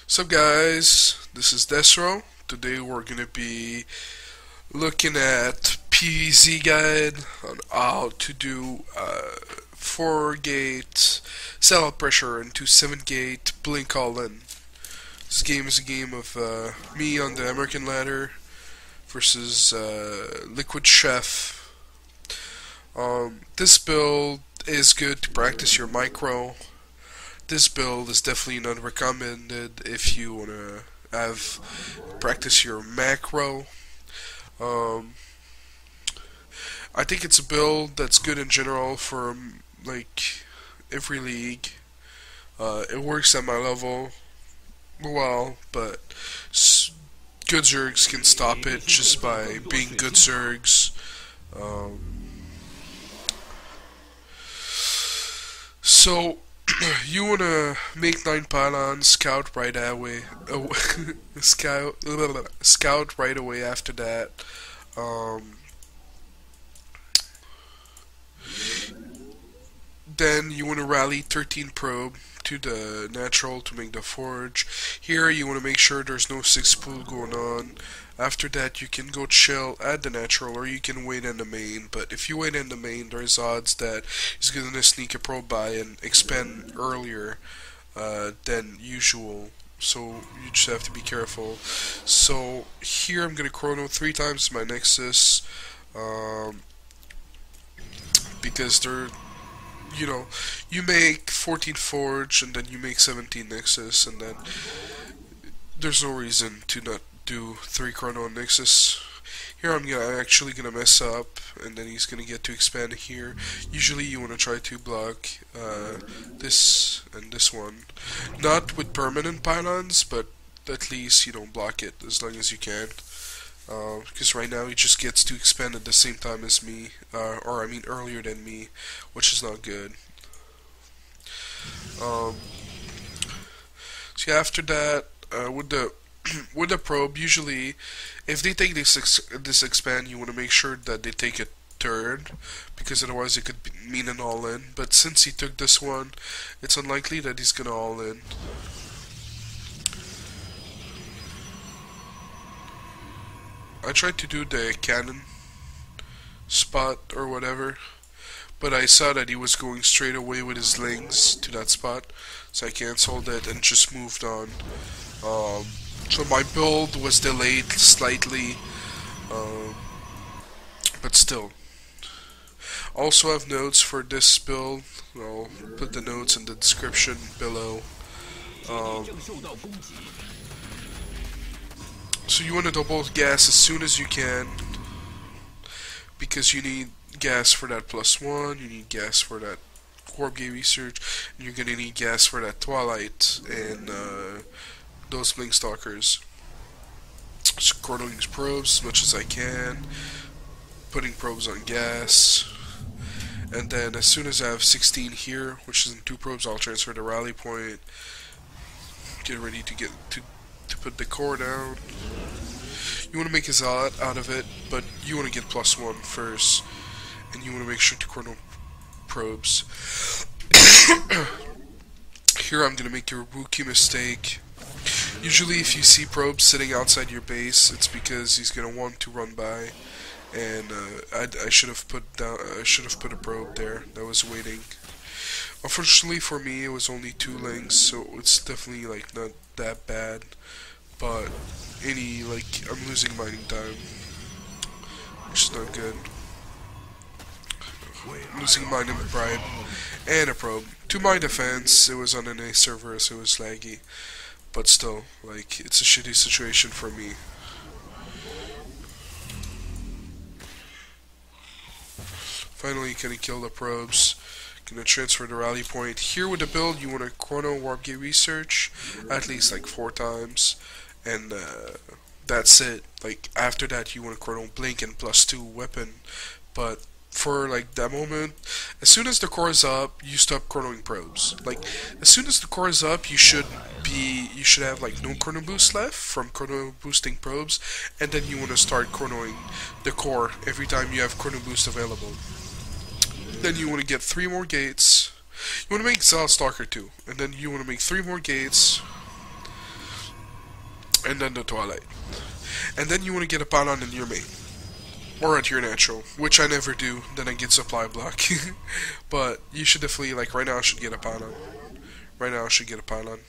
Sup guys, this is desRow. Today we're gonna be looking at PvZ guide on how to do 4-gate zealot pressure into 7-gate blink all in. This game is a game of me on the American ladder versus Liquid Chef. This build is good to practice your micro. This build is definitely not recommended if you want to practice your macro. I think it's a build that's good in general for like every league. It works at my level well, but good zergs can stop it just by being good zergs. So you wanna make 9 pylons, scout right away. Scout right away after that. Then you want to rally 13 probe to the natural to make the forge. Here you want to make sure there's no 6 pool going on. After that you can go chill at the natural, or you can wait in the main, but if you wait in the main there's odds that he's gonna sneak a probe by and expand earlier than usual, so you just have to be careful. So here I'm gonna chrono 3 times my nexus, because they're, you know, you make 14 forge and then you make 17 nexus, and then there's no reason to not do 3 chrono and nexus. Here I'm actually gonna mess up, and then he's gonna get to expand here. Usually you want to try to block this and this one, not with permanent pylons, but at least you don't block it as long as you can. Because right now he just gets to expand at the same time as me, or I mean earlier than me, which is not good. So yeah, after that, with the probe, usually if they take this expand, you want to make sure that they take a third, because otherwise it could mean an all in. But since he took this one, it's unlikely that he's gonna all in. I tried to do the cannon spot or whatever, but I saw that he was going straight away with his lings to that spot, so I cancelled it and just moved on. So my build was delayed slightly, but still. Also have notes for this build. I'll put the notes in the description below. So you want to double gas as soon as you can, because you need gas for that +1, you need gas for that warp gate research, and you're gonna need gas for that twillight and those blink stalkers. So chronoing probes as much as I can, putting probes on gas, and then as soon as I have 16 here, which is in 2 probes, I'll transfer the rally point. Get ready to put the core down. You want to make a zealot out of it, but you want to get +1 first, and you want to make sure to chrono probes. Here I'm going to make your rookie mistake. Usually if you see probes sitting outside your base, it's because he's going to want to run by, and I should have put a probe there that was waiting. Unfortunately for me, it was only 2 lings, so it's definitely like not that bad, but I'm losing mining time, which is not good. I'm losing mining bribe and a probe. To my defense, it was on an A server, so it was laggy, but still, like, it's a shitty situation for me. Finally, gonna kill the probes. Gonna transfer the rally point. Here with the build, you want to chrono warp gate research at least like 4 times, and that's it. Like, after that you want to chrono blink and +2 weapon, but for like that moment, as soon as the core is up, you stop chronoing probes. Like, as soon as the core is up, you should have like no chrono boost left from chrono boosting probes, and then you want to start chronoing the core every time you have chrono boost available. Then you want to get 3 more gates. You want to make zealot stalker too, and then you want to make 3 more gates. and then the twilight. And then you want to get a pylon in your main. Or at your natural, which I never do, then I get supply block. But you should definitely, like right now I should get a pylon. Right now I should get a pylon.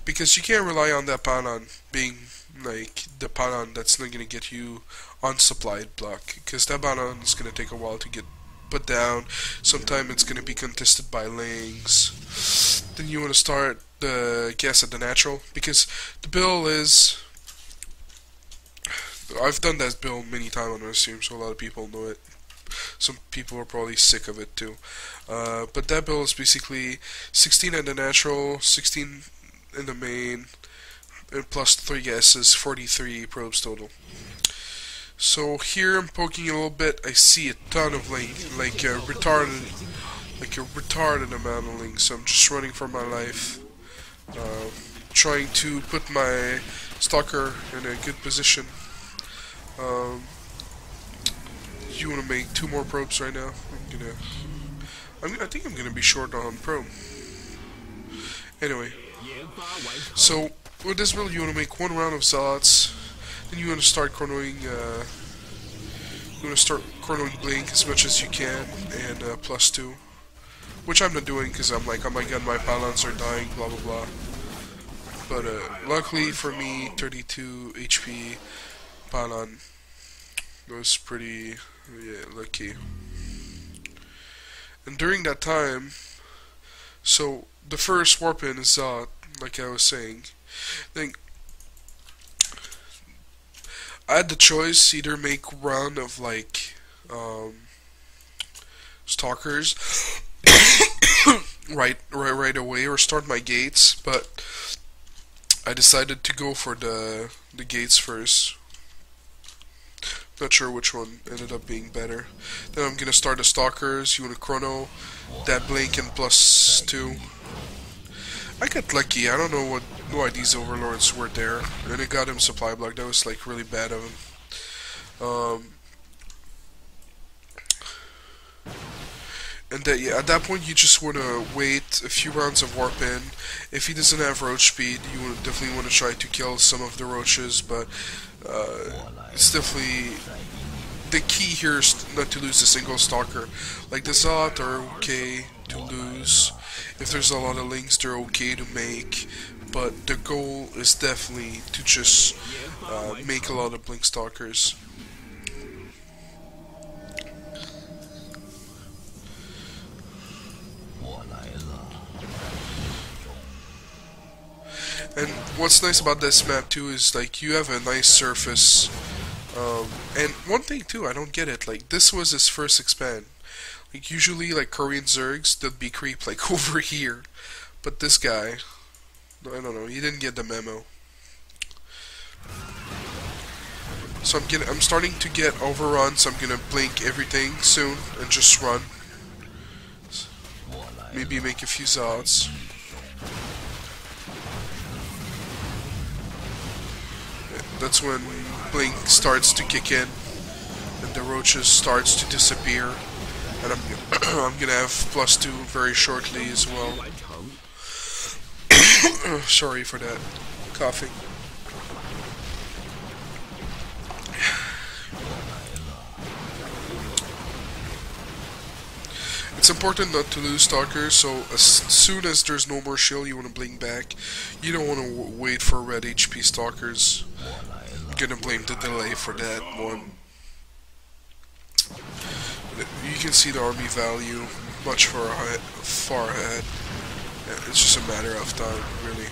Because you can't rely on that pylon being like the pylon that's not going to get you unsupplied block. Because that pylon is going to take a while to get put down. Sometimes it's going to be contested by lings. Then you want to start the guess at the natural. Because the build is... I've done that build many times on my stream, so a lot of people know it. Some people are probably sick of it too. But that build is basically 16 at the natural, 16 in the main, and plus 3 guesses, 43 probes total. So here I'm poking a little bit. I see a ton of link, like a retarded amount of links. So I'm just running for my life, trying to put my stalker in a good position. You want to make 2 more probes right now? I think I'm gonna be short on probe. Anyway, so with this build, you want to make 1 round of zealots. Then you want to start chronoing. Blink as much as you can, and +2, which I'm not doing because I'm like, oh my god, my pylons are dying, blah blah blah. But luckily for me, 32 HP pylon was pretty lucky. And during that time, so the first warp in is zealot, like I was saying. Then I had the choice either make run of like stalkers right away or start my gates, but I decided to go for the gates first. Not sure which one ended up being better. Then I'm gonna start the stalkers. You want a chrono, that blink, and +2. I got lucky. I don't know why these overlords were there, and it got him supply block. That was like really bad of him. And that, yeah, at that point you just want to wait a few rounds of warp in. If he doesn't have roach speed, you definitely want to try to kill some of the roaches, but it's definitely the key here is not to lose a single stalker. Like the zealot are okay to lose. If there's a lot of links, they're okay to make, but the goal is definitely to just make a lot of blink stalkers. And what's nice about this map too is like you have a nice surface. And one thing too, I don't get it. Like this was his first expand. Like usually, like Korean Zergs, they'd be creep like over here, but this guy, I don't know, he didn't get the memo. So I'm starting to get overrun. So I'm gonna blink everything soon and just run. Maybe make a few zealots. That's when blink starts to kick in and the roaches starts to disappear, and I'm gonna have +2 very shortly as well. Sorry for that coughing. It's important not to lose stalkers, so as soon as there's no more shield, you want to blink back. You don't want to wait for red HP stalkers. I'm gonna blame the delay for that one. You can see the army value much far ahead. Yeah, it's just a matter of time, really.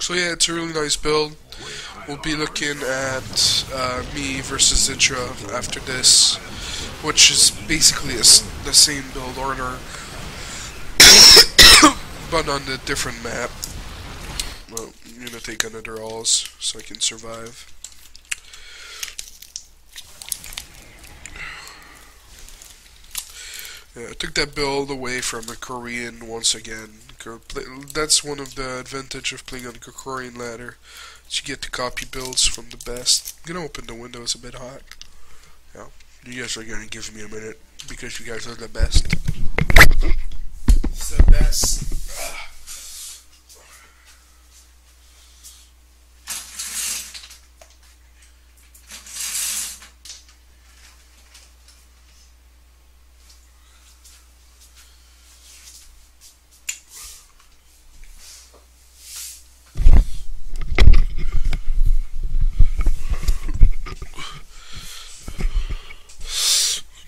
So yeah, it's a really nice build. We'll be looking at me versus Zitra after this, which is basically the same build order, but on a different map. Well, I'm gonna take another alls so I can survive. Yeah, I took that build away from a Korean once again. That's one of the advantage of playing on a Korean ladder. You get to copy builds from the best. I'm gonna open the window, it's a bit hot. Yeah, you guys are gonna give me a minute because you guys are the best. It's the best.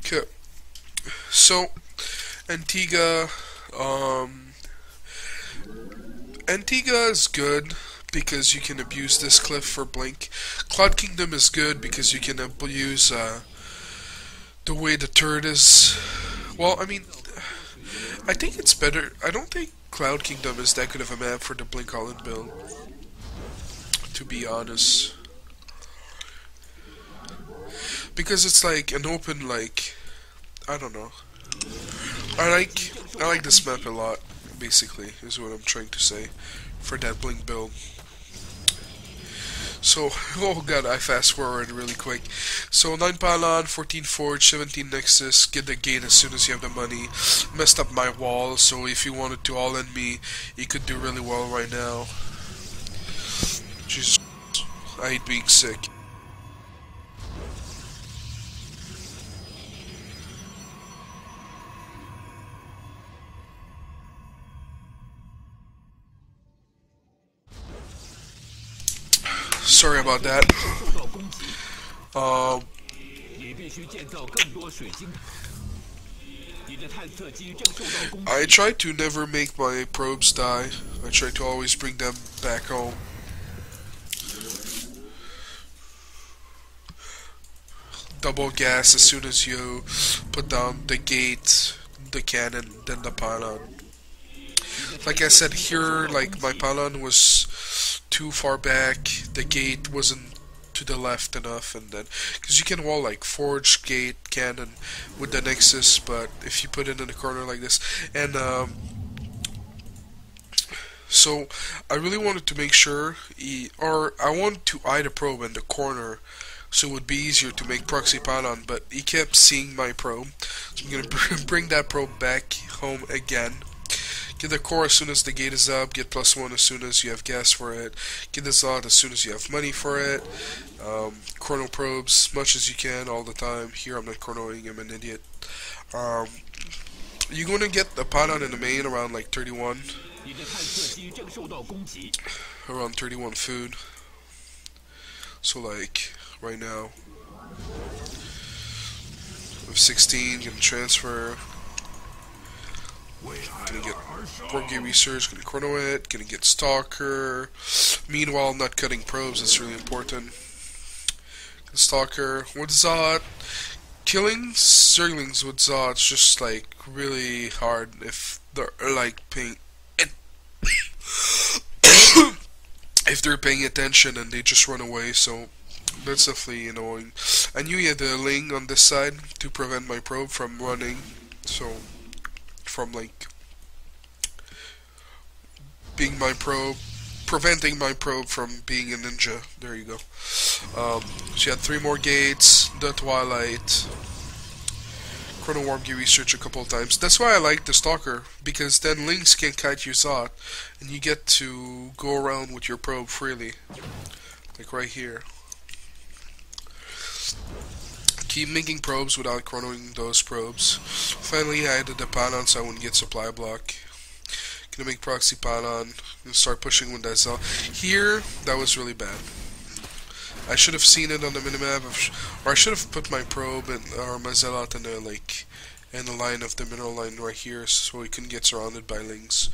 Okay, so Antigua, Antigua is good because you can abuse this cliff for blink. Cloud Kingdom is good because you can abuse the way the turret is. Well, I mean, I think it's better. I don't think Cloud Kingdom is that good of a map for the blink all-in build, to be honest. Because it's like an open, like, I don't know. I like this map a lot, basically, is what I'm trying to say, for that blink build. So, oh god, I fast forward really quick. So, 9 pylon, 14 forge, 17 nexus, get the gate as soon as you have the money. Messed up my wall, so if you wanted to all-in me, you could do really well right now. Jesus, I hate being sick. Sorry about that. I try to never make my probes die. I try to always bring them back home. Double gas as soon as you put down the gate, the cannon, then the pylon. Like I said here, like my pylon was too far back, the gate wasn't to the left enough, and then because you can wall like forge, gate, cannon with the nexus, but if you put it in a corner like this, and so I really wanted to make sure, or I wanted to hide a probe in the corner so it would be easier to make proxy pylon, but he kept seeing my probe, so I'm gonna bring that probe back home again. Get the core as soon as the gate is up, get +1 as soon as you have gas for it, get the zealot as soon as you have money for it, chrono probes as much as you can all the time. Here I'm not chronoing, I'm an idiot. You're going to get the pylon in the main around like 31, around 31 food, so like right now, with 16, gonna transfer. Gonna get Porgy Research, gonna chrono it, gonna get Stalker. Meanwhile, I'm not cutting probes, that's really important. Stalker with zealot. Killing Zerglings with zealot's just like really hard if they're like paying if they're paying attention and they just run away, so that's definitely annoying. I knew he had a ling on this side to prevent my probe from running, so from like being my probe, preventing my probe from being a ninja. There you go. She had 3 more gates, the twilight, chrono warp gear research a couple of times. That's why I like the stalker, because then lings can kite your zealot and you get to go around with your probe freely, like right here. Keep making probes without chronoing those probes. Finally, I added the pylon so I wouldn't get supply block. Gonna make proxy pylon and start pushing with that zealot. Here, that was really bad. I should have seen it on the minimap, or I should have put my probe and or my zealot in the like in the line of the mineral line right here, so he couldn't get surrounded by lings.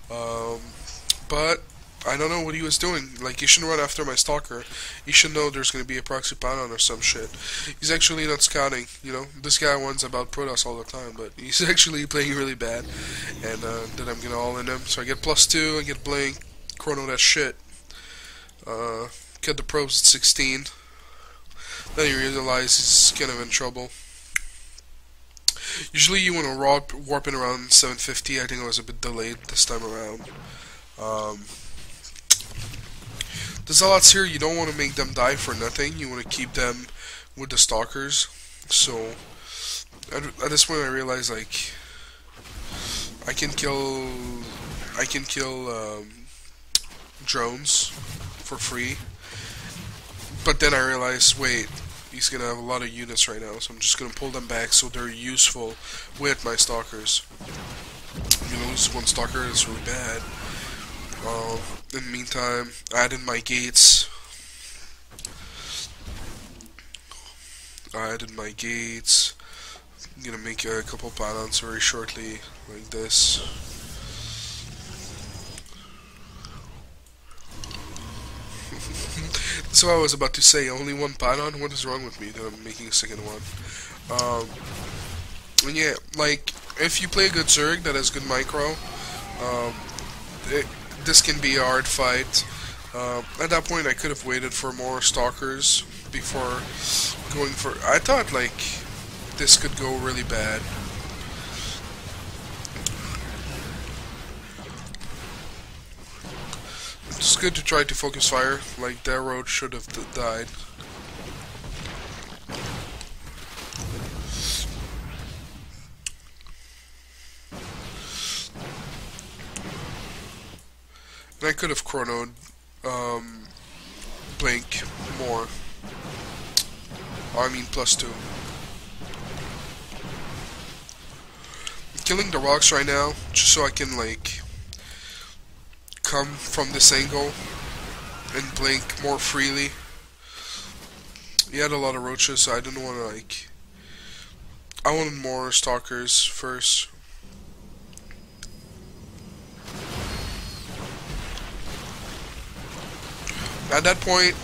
But I don't know what he was doing. Like, he shouldn't run after my stalker. He should know there's going to be a proxy pylon or some shit. He's actually not scouting, you know. This guy wants about Protoss all the time, but he's actually playing really bad. And then I'm going to all-in him. So I get +2, I get blink, chrono that shit. Cut the probes at 16. Then he realizes he's kind of in trouble. Usually you want to warp it around 750. I think I was a bit delayed this time around. Um, the zealots here, you don't want to make them die for nothing. You want to keep them with the stalkers. So at this point I realized like I can kill drones for free. But then I realized, wait, he's gonna have a lot of units right now, so I'm just gonna pull them back so they're useful with my stalkers. You lose one stalker, it's really bad. In the meantime, I added my gates. I'm gonna make a couple pylons very shortly, like this. That's what I was about to say. Only one pylon? What is wrong with me that I'm making a second one? And yeah, like, if you play a good Zerg that has good micro, this can be a hard fight. At that point, I could have waited for more stalkers before going for... I thought, like, this could go really bad. It's good to try to focus fire, like that road should have died. And I could have chronoed blink more. I mean +2. I'm killing the rocks right now, just so I can like come from this angle and blink more freely. He had a lot of roaches, so I didn't want to like... I wanted more stalkers first. At that point,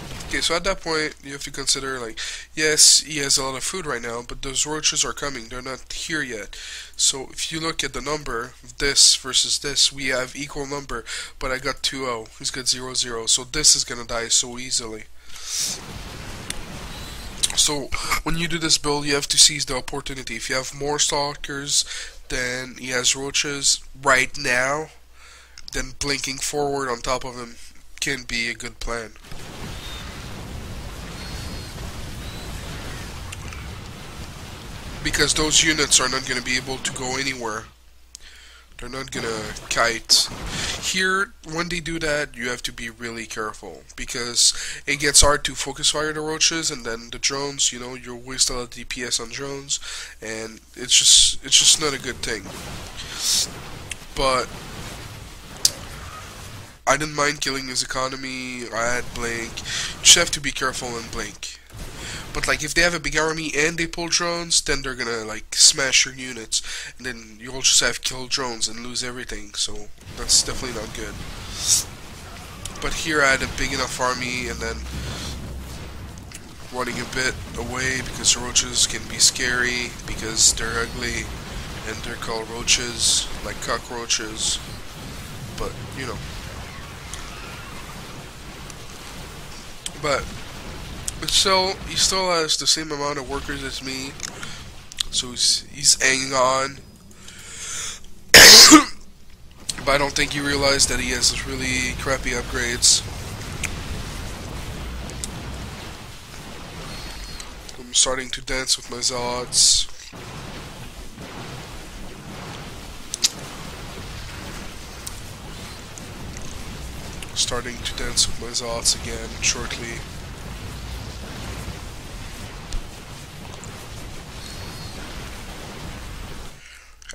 you have to consider, like, yes, he has a lot of food right now, but those roaches are coming. They're not here yet. So if you look at the number, this versus this, we have equal number, but I got 2-0. He's got 0-0. So this is gonna die so easily. So when you do this build, you have to seize the opportunity. If you have more stalkers than he has roaches right now, then blinking forward on top of him can be a good plan. Because those units are not going to be able to go anywhere. They're not going to kite. Here, when they do that, you have to be really careful. Because it gets hard to focus fire the roaches, and then the drones, you know, you'll waste a lot of DPS on drones. And it's just not a good thing. But I didn't mind killing his economy. I had blink. You just have to be careful and blink. But like if they have a big army and they pull drones, then they're gonna like smash your units, and then you'll just have killed drones and lose everything. So that's definitely not good. But here I had a big enough army, and then running a bit away because the roaches can be scary because they're ugly and they're called roaches, like cockroaches. But you know. But still, he still has the same amount of workers as me, so he's hanging on. But I don't think he realized that he has this really crappy upgrades. I'm starting to dance with my zealots. Starting to dance with my zealots again shortly.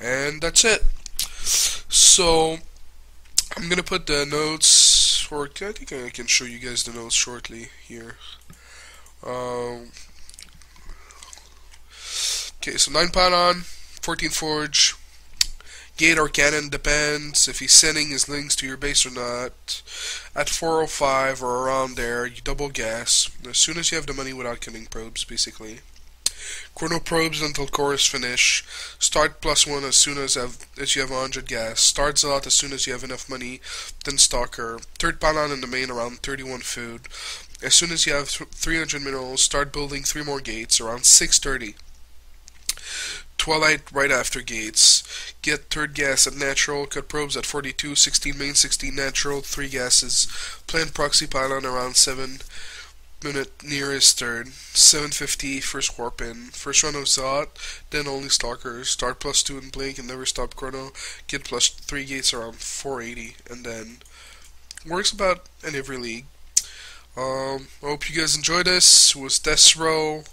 And that's it. So I'm gonna put the notes, or I think I can show you guys the notes shortly here. Okay, so 9 pylon, 14 forge. Gate or cannon depends if he's sending his lings to your base or not. At 405 or around there, you double gas as soon as you have the money without killing probes, basically. Chrono probes until chorus finish. Start +1 as soon as you have 100 gas. Start zealot as soon as you have enough money. Then stalker. Third pylon in the main around 31 food. As soon as you have 300 minerals, start building 3 more gates around 630. twillight right after gates. Get third gas at natural. Cut probes at 42, 16 main, 16 natural, 3 gases. Plant proxy pylon around 7-minute nearest third. 7:50 first warp in. First run of zealot, then only stalkers. Start +2 in blink and never stop chrono. Get +3 gates around 480, and then works about in every league. I hope you guys enjoyed this. It was desRow.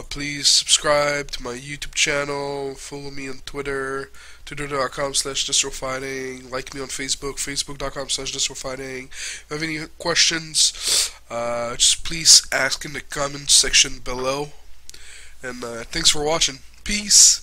Please subscribe to my YouTube channel, follow me on Twitter, twitter.com/desrowfighting, like me on Facebook, facebook.com/desrowfighting. If you have any questions, just please ask in the comment section below. And thanks for watching. Peace!